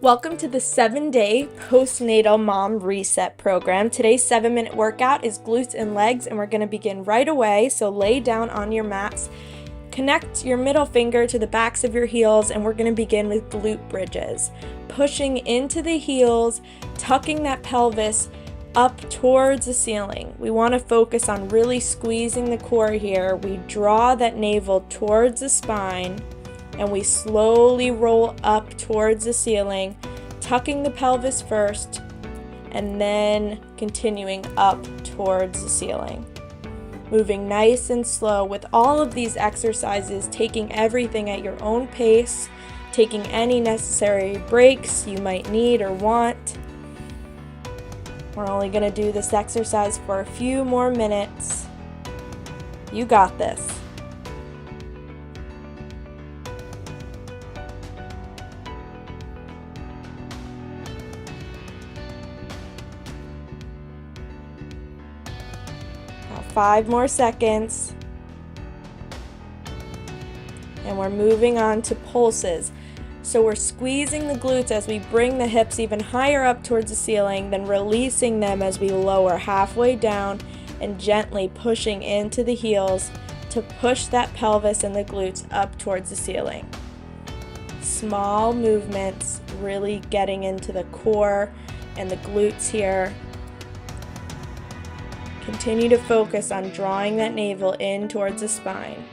Welcome to the 7-day postnatal mom reset program. Today's 7-minute workout is glutes and legs, and we're going to begin right away. So lay down on your mats, connect your middle finger to the backs of your heels, and we're going to begin with glute bridges. Pushing into the heels, tucking that pelvis up towards the ceiling. We want to focus on really squeezing the core here. We draw that navel towards the spine, and we slowly roll up towards the ceiling, tucking the pelvis first, and then continuing up towards the ceiling. Moving nice and slow with all of these exercises, taking everything at your own pace, taking any necessary breaks you might need or want. We're only going to do this exercise for a few more minutes. You got this. Now 5 more seconds. And we're moving on to pulses. So we're squeezing the glutes as we bring the hips even higher up towards the ceiling, then releasing them as we lower halfway down and gently pushing into the heels to push that pelvis and the glutes up towards the ceiling. Small movements, really getting into the core and the glutes here. Continue to focus on drawing that navel in towards the spine.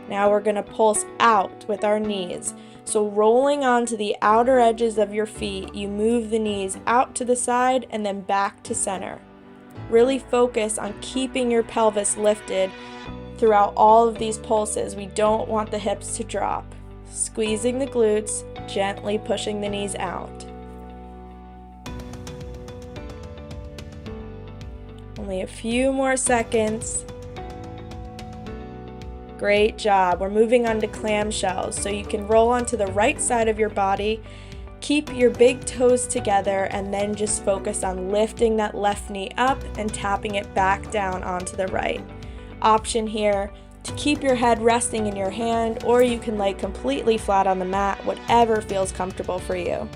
Now we're going to pulse out with our knees. So rolling onto the outer edges of your feet, you move the knees out to the side and then back to center. Really focus on keeping your pelvis lifted throughout all of these pulses. We don't want the hips to drop. Squeezing the glutes, gently pushing the knees out. Only a few more seconds. Great job. We're moving on to clamshells. So you can roll onto the right side of your body, keep your big toes together, and then just focus on lifting that left knee up and tapping it back down onto the right. Option here to keep your head resting in your hand, or you can lay completely flat on the mat, whatever feels comfortable for you.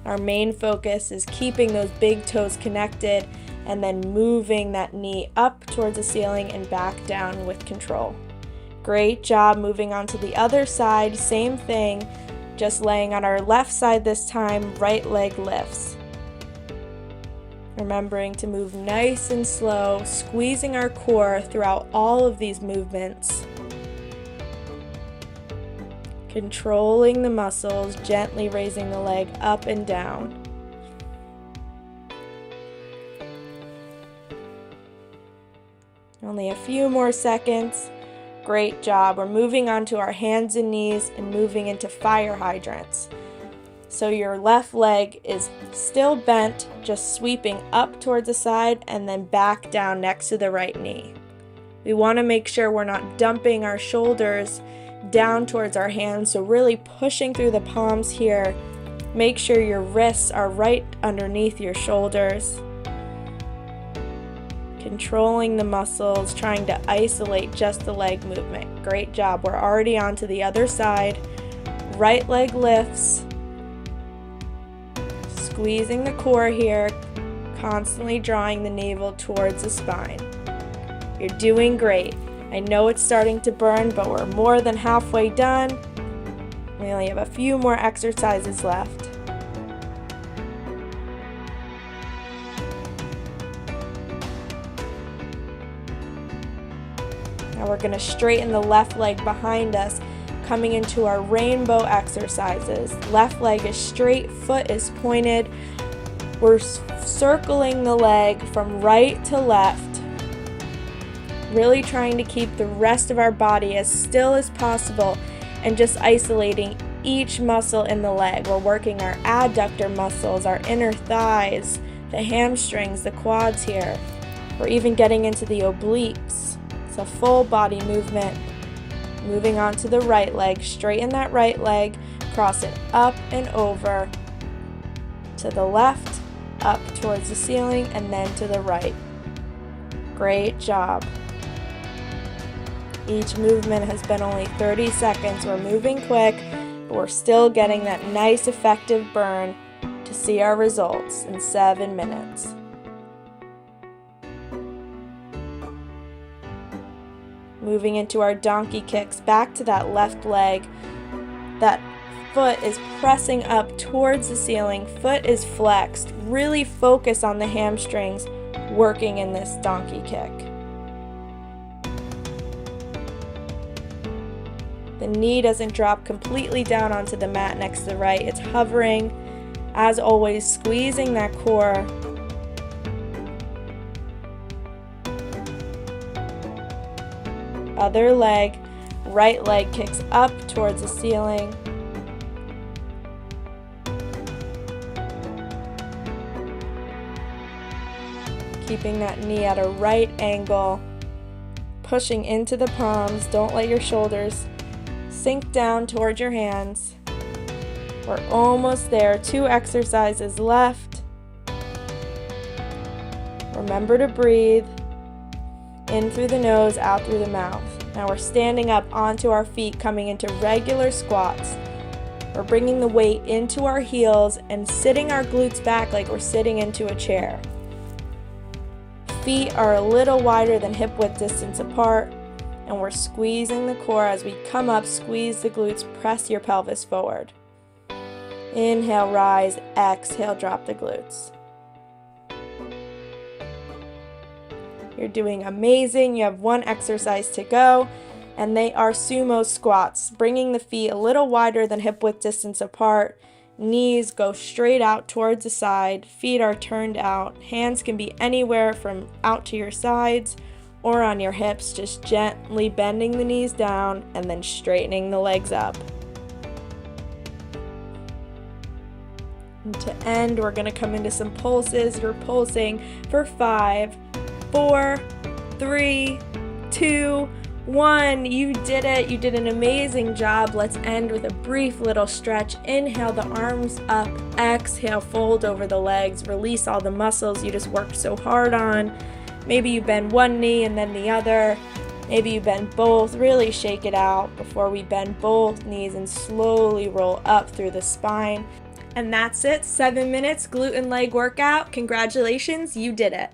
Our main focus is keeping those big toes connected and then moving that knee up towards the ceiling and back down with control. Great job. Moving on to the other side, same thing, just laying on our left side this time, right leg lifts. Remembering to move nice and slow, squeezing our core throughout all of these movements. Controlling the muscles, gently raising the leg up and down. Only a few more seconds. Great job. We're moving on to our hands and knees and moving into fire hydrants. So your left leg is still bent, just sweeping up towards the side and then back down next to the right knee. We want to make sure we're not dumping our shoulders down towards our hands, so really pushing through the palms here. Make sure your wrists are right underneath your shoulders. Controlling the muscles, trying to isolate just the leg movement. Great job. We're already on to the other side. Right leg lifts. Squeezing the core here, constantly drawing the navel towards the spine. You're doing great. I know it's starting to burn, but we're more than halfway done. We only have a few more exercises left. Now we're going to straighten the left leg behind us, coming into our rainbow exercises. Left leg is straight, foot is pointed. We're circling the leg from right to left, really trying to keep the rest of our body as still as possible and just isolating each muscle in the leg. We're working our adductor muscles, our inner thighs, the hamstrings, the quads here. We're even getting into the obliques. A full body movement. Moving on to the right leg, straighten that right leg, cross it up and over to the left, up towards the ceiling, and then to the right. Great job. Each movement has been only 30 seconds. We're moving quick. but we're still getting that nice effective burn to see our results in 7 minutes. Moving into our donkey kicks, back to that left leg. That foot is pressing up towards the ceiling, foot is flexed. Really focus on the hamstrings working in this donkey kick. The knee doesn't drop completely down onto the mat next to the right. It's hovering, as always, squeezing that core. Other leg, right leg kicks up towards the ceiling. Keeping that knee at a right angle, pushing into the palms. Don't let your shoulders sink down towards your hands. We're almost there. 2 exercises left. Remember to breathe in through the nose, out through the mouth. Now we're standing up onto our feet, coming into regular squats. We're bringing the weight into our heels and sitting our glutes back like we're sitting into a chair. Feet are a little wider than hip width distance apart, and we're squeezing the core as we come up. Squeeze the glutes, press your pelvis forward. Inhale, rise. Exhale, drop the glutes. You're doing amazing. You have 1 exercise to go, and they are sumo squats, bringing the feet a little wider than hip width distance apart. Knees go straight out towards the side. Feet are turned out. Hands can be anywhere from out to your sides or on your hips, just gently bending the knees down and then straightening the legs up. And to end, we're going to come into some pulses. You're pulsing for 5, 4, 3, 2, 1. You did it. You did an amazing job. Let's end with a brief little stretch. Inhale the arms up. Exhale, fold over the legs. Release all the muscles you just worked so hard on. Maybe you bend one knee and then the other. Maybe you bend both. Really shake it out before we bend both knees and slowly roll up through the spine. And that's it. 7 minutes glute and leg workout. Congratulations, you did it.